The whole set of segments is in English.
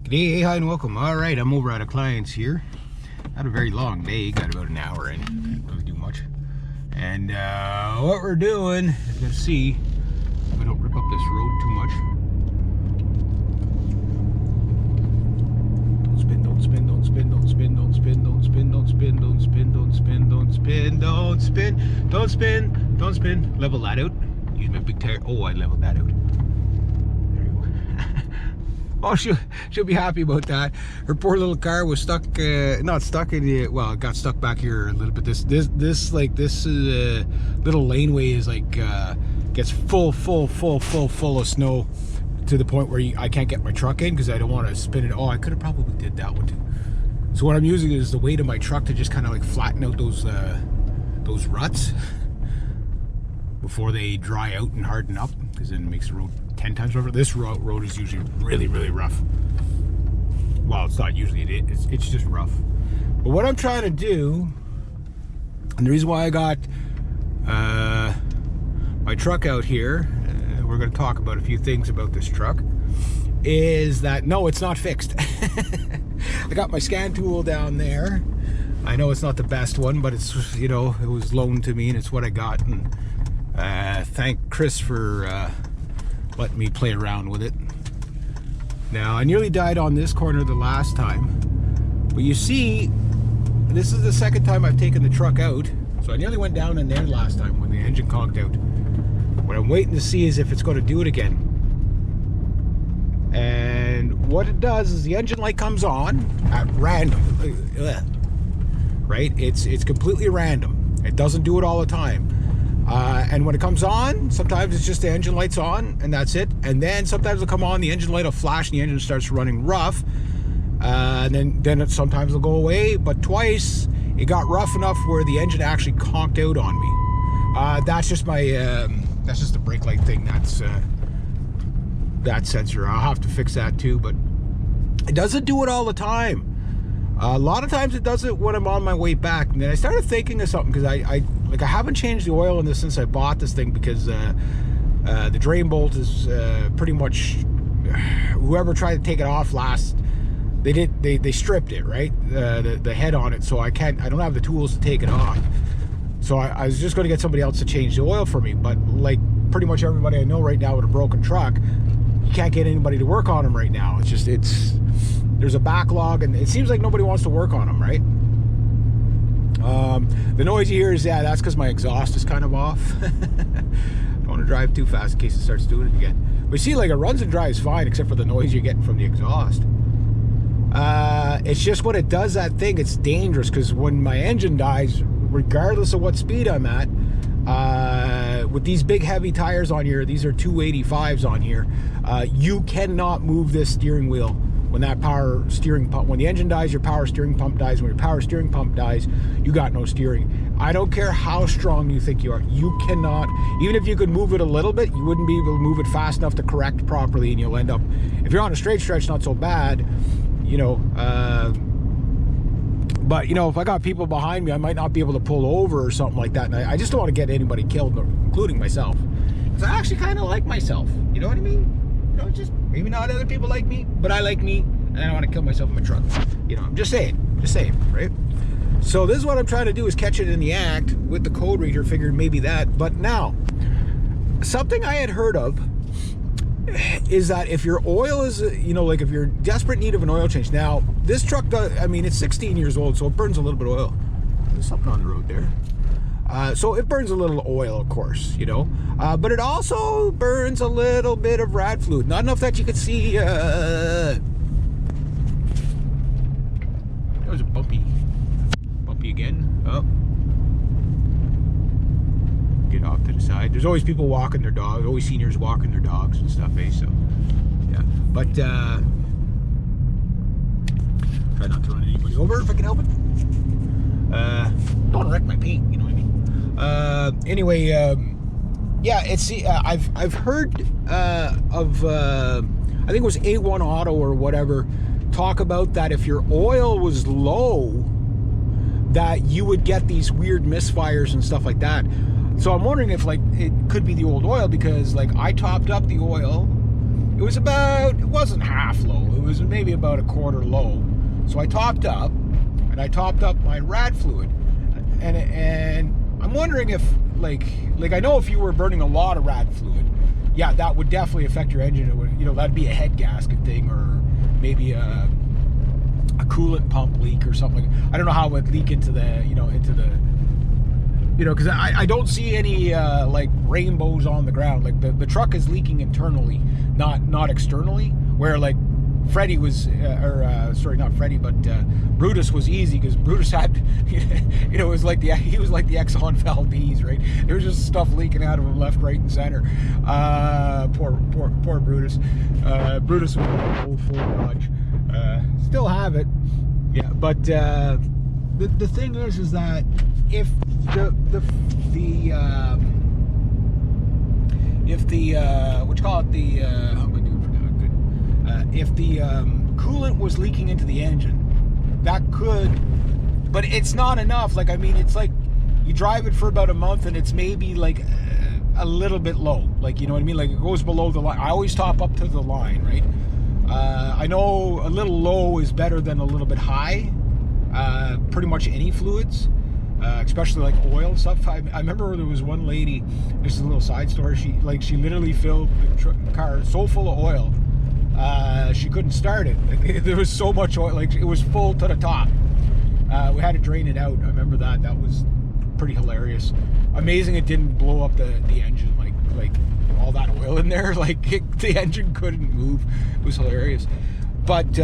G'day, hi and welcome. Alright, I'm over at a client's here. Had a very long day, got about an hour in. Didn't really do much. And what we're doing is gonna see if I don't rip up this road too much. Don't spin, don't spin, don't spin, don't spin, don't spin, don't spin, don't spin, don't spin, don't spin, don't spin, don't spin, don't spin, don't spin. Level that out. Use my big tire. Oh, I leveled that out. Oh, she'll be happy about that. Her poor little car was stuck, not stuck in the, well, it got stuck back here a little bit. This little laneway is like, gets full of snow to the point where I can't get my truck in because I don't want to spin it. Oh, I could have probably did that one too. So what I'm using is the weight of my truck to just kind of like flatten out those ruts before they dry out and harden up, because then it makes the road 10 times rougher. This road is usually really rough. Well, it's not usually, it's just rough. But what I'm trying to do, and the reason why I got my truck out here, we're going to talk about a few things about this truck, is that no, it's not fixed. I got my scan tool down there. I know it's not the best one, but it's, you know, it was loaned to me and it's what I got. And thank Chris for letting me play around with it. Now, I nearly died on this corner the last time, but you see, this is the second time I've taken the truck out. So I nearly went down in there last time when the engine conked out. What I'm waiting to see is if it's going to do it again. And what it does is the engine light comes on at random. Right? It's completely random. It doesn't do it all the time. And when it comes on, sometimes it's just the engine light's on and that's it. And then sometimes it'll come on, the engine light will flash and the engine starts running rough. And then sometimes it'll go away. But twice it got rough enough where the engine actually conked out on me. That's just my, that's just the brake light thing. That's that sensor. I'll have to fix that too, but it doesn't do it all the time. A lot of times it does it when I'm on my way back. And then I started thinking of something, because I haven't changed the oil in this since I bought this thing, because the drain bolt is pretty much, whoever tried to take it off last, they stripped it, right? The head on it, so I don't have the tools to take it off. So I was just going to get somebody else to change the oil for me, but like pretty much everybody I know right now with a broken truck, you can't get anybody to work on them right now. It's just, there's a backlog, and it seems like nobody wants to work on them, right? The noise you hear is, yeah, that's because my exhaust is kind of off. Don't want to drive too fast in case it starts doing it again. But you see, like, it runs and drives fine, except for the noise you're getting from the exhaust. It's just when it does that thing, it's dangerous, because when my engine dies, regardless of what speed I'm at, with these big heavy tires on here, these are 285s on here, you cannot move this steering wheel. When that power steering pump, when the engine dies, your power steering pump dies. When your power steering pump dies, you got no steering. I don't care how strong you think you are. You cannot, even if you could move it a little bit, you wouldn't be able to move it fast enough to correct properly, and you'll end up, if you're on a straight stretch, not so bad, you know, but you know, if I got people behind me, I might not be able to pull over or something like that. And I just don't want to get anybody killed, including myself. Because I actually kind of like myself. You know what I mean? You know, just maybe not other people like me, but I like me, and I don't want to kill myself in my truck. You know, I'm just saying, right? So this is what I'm trying to do, is catch it in the act with the code reader, figured maybe that. But now, something I had heard of is that if your oil is, you know, like if you're in desperate need of an oil change. Now, this truck does, I mean, it's 16 years old, so it burns a little bit of oil. There's something on the road there. So it burns a little oil, of course, you know, but it also burns a little bit of rat fluid. Not enough that you could see. That was a bumpy again. Oh, get off to the side. There's always people walking their dogs, always seniors walking their dogs and stuff, eh? So, yeah, but try not to run anybody over if I can help it. Don't want to wreck my paint, you know what I mean? Anyway, yeah, it's, I've heard of, I think it was A1 Auto or whatever, talk about that if your oil was low, that you would get these weird misfires and stuff like that. So I'm wondering if, like, it could be the old oil, because, like, I topped up the oil. It wasn't half low. It was maybe about a quarter low. So I topped up, and I topped up my rad fluid, and I'm wondering if like I know if you were burning a lot of rad fluid, yeah, that would definitely affect your engine. It would, you know, that'd be a head gasket thing, or maybe a coolant pump leak or something. I don't know how it would leak into the, because I don't see any like rainbows on the ground. Like the truck is leaking internally, not externally. Where like Freddie was, sorry, not Freddie, but Brutus was easy, because Brutus had, it was like he was like the Exxon Valdez, right? There was just stuff leaking out of him left, right, and center. Poor Brutus. Brutus was an old Ford Dodge. Still have it, yeah. But the thing is that if if the coolant was leaking into the engine, that could, but it's not enough. Like, I mean, it's like you drive it for about a month and it's maybe like a little bit low, like, you know what I mean? Like, it goes below the line. I always top up to the line, right? I know a little low is better than a little bit high, pretty much any fluids, especially like oil and stuff. I remember there was one lady, just a little side story, she literally filled the car so full of oil, she couldn't start it. Like, there was so much oil, like it was full to the top. We had to drain it out. I remember that. That was pretty hilarious. Amazing it didn't blow up the engine, like all that oil in there, like the engine couldn't move. It was hilarious. But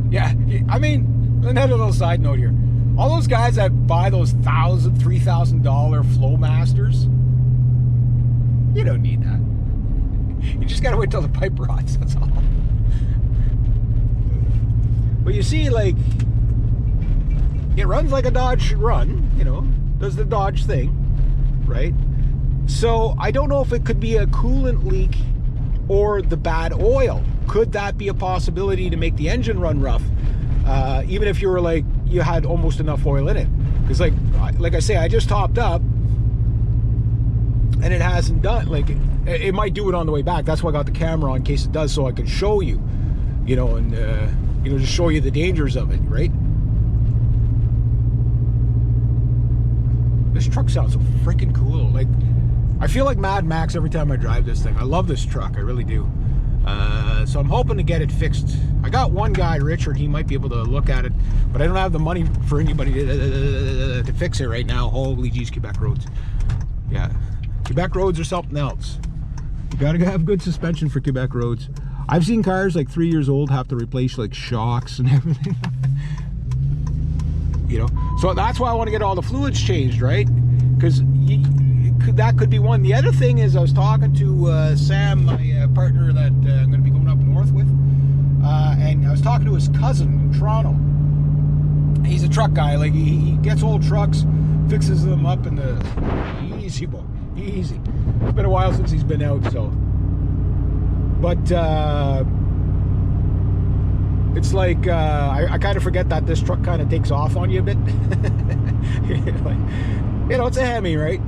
yeah, I mean, another little side note here, all those guys that buy those $1,000, $3,000 Flowmasters, you don't need that. You just gotta wait till the pipe rots, that's all. But you see, like, it runs like a Dodge should run, you know, does the Dodge thing, right? So I don't know if it could be a coolant leak or the bad oil. Could that be a possibility to make the engine run rough? Even if you were like, you had almost enough oil in it. Because like I say, I just topped up and it hasn't done, like, it might do it on the way back. That's why I got the camera on in case it does, so I can show you, you know, and, you know, just show you the dangers of it, right? This truck sounds so freaking cool. Like, I feel like Mad Max every time I drive this thing. I love this truck, I really do. So I'm hoping to get it fixed. I got one guy, Richard, he might be able to look at it, but I don't have the money for anybody to fix it right now. Holy geez, Quebec roads. Yeah, Quebec roads are something else. You gotta have good suspension for Quebec roads. I've seen cars like 3 years old have to replace like shocks and everything. You know, so that's why I want to get all the fluids changed, right? Because that could be one. The other thing is, I was talking to Sam, my partner that I'm going to be going up north with, and I was talking to his cousin in Toronto. He's a truck guy. Like, he gets old trucks, fixes them up, and easy boy, easy. It's been a while since he's been out, so. But it's like, I kind of forget that this truck kind of takes off on you a bit. Like, you know, it's a Hemi, right?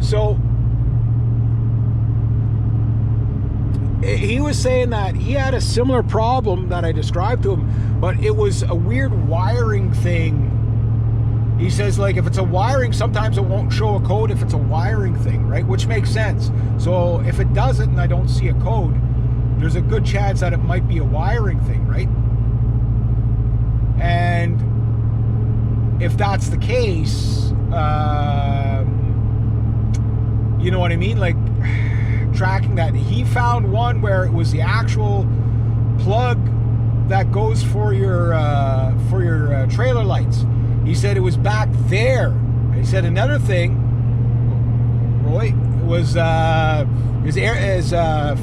So he was saying that he had a similar problem that I described to him, but it was a weird wiring thing. He says, like, if it's a wiring, sometimes it won't show a code if it's a wiring thing, right? Which makes sense. So if it doesn't and I don't see a code, there's a good chance that it might be a wiring thing, right? And if that's the case, you know what I mean? Like, tracking that. He found one where it was the actual plug that goes for your trailer lights. He said it was back there. And he said another thing, Roy, was his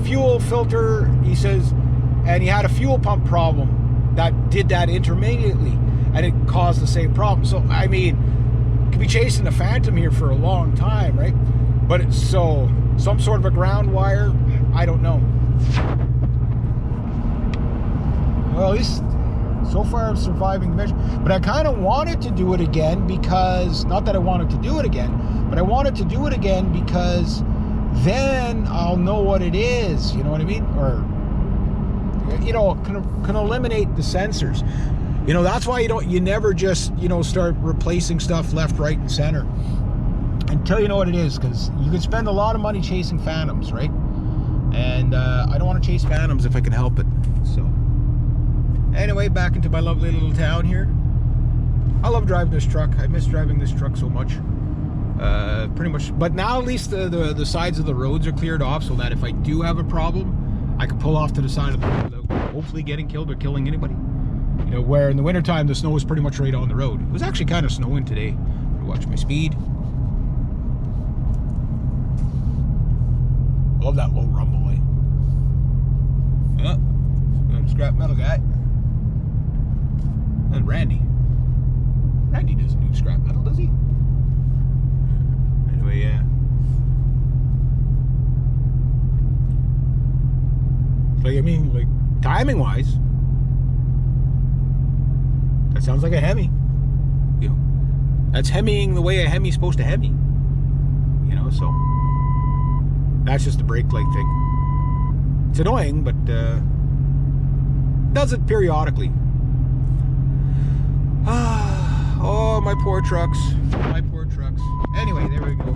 fuel filter. He says, and he had a fuel pump problem that did that intermittently, and it caused the same problem. So I mean, could be chasing the Phantom here for a long time, right? But it's so some sort of a ground wire. I don't know. Well, at least so far I'm surviving the mission. But I kind of wanted to do it again because, not that I wanted to do it again, but I wanted to do it again because then I'll I'll know what it is, you know what I mean? Or, you know, can eliminate the sensors. You know, that's why you never just, you know, start replacing stuff left, right, and center until you know what it is, because you can spend a lot of money chasing phantoms, right? And I don't want to chase phantoms if I can help it. So anyway, back into my lovely little town here. I love driving this truck. I miss driving this truck so much. Pretty much, but now at least the sides of the roads are cleared off, so that if I do have a problem, I can pull off to the side of the road without hopefully getting killed or killing anybody. You know, where in the wintertime the snow is pretty much right on the road. It was actually kind of snowing today. Watch my speed. I love that low rumble, eh? Yeah, scrap metal guy. And Randy. Randy doesn't do scrap metal, does he? Anyway, yeah. Like, I mean, like, timing-wise, that sounds like a Hemi. You know, that's Hemiing the way a Hemi's supposed to Hemi. You know, so that's just a brake light thing. It's annoying, but does it periodically. Oh, my poor trucks. My poor trucks. Anyway, there we go.